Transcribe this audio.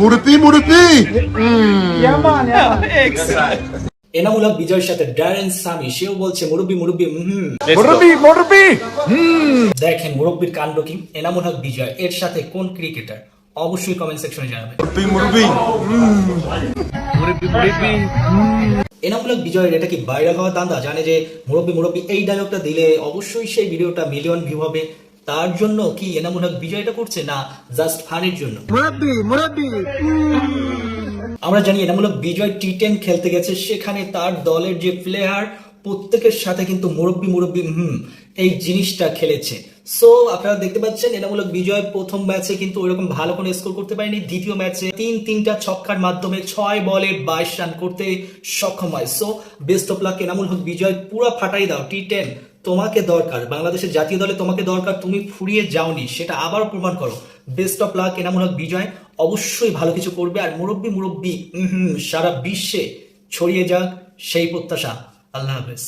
মুরব্বি মুরব্বি এনামুল হক বিজয়ের সাথে ড্যারেন সামি, সেও বলছে মুরব্বি মুরব্বি মুরব্বি মুরব্বি দেখেন মুরব্বির কাণ্ড কি। এনামুল হক বিজয় এর সাথে কোন ক্রিকেটার, অবশ্যই কমেন্ট সেকশনে জানাবেন। মুরব্বি এনামুল হক বিজয়ের এটা কি ভাইরাল হওয়ার দান্দা? জানে যে মুরব্বি মুরব্বি এই ডায়লগটা দিলে অবশ্যই সেই ভিডিওটা মিলিয়ন ভিউ হবে, তার জন্য কি এনামুল হক বিজয় এটা করছে, না জাস্ট ফানের জন্য? আমরা জানি এনামুল হক বিজয় টি10 খেলতে গেছে, সেখানে তার দলের যে প্লেয়ার প্রত্যেকের সাথে কিন্তু মুরব্বি মুরব্বি এই জিনিসটা খেলেছে। সো আপনারা দেখতে পাচ্ছেন এনামুল হক বিজয় প্রথম ম্যাচে কিন্তু ওইরকম ভালো কোনো স্কোর করতে পারেনি, দ্বিতীয় ম্যাচে তিনটা ছক্কার মাধ্যমে 6 বলে 22 রান করতে সক্ষম হয়। So best of luck Enamul Haque Bijoy, পুরো ফাটাই দাও। টি10 তোমাকে দরকার, বাংলাদেশের জাতীয় দলে তোমাকে দরকার, তুমি ফুরিয়ে যাওনি, সেটা আবার প্রমাণ করো। Best of luck Enamul Haque বিজয়, অবশ্যই ভালো কিছু করবে। আর মুরব্বি মুরব্বি সারা বিশ্বে ছড়িয়ে যাক সেই প্রত্যাশা। আল্লাহ হাফেজ।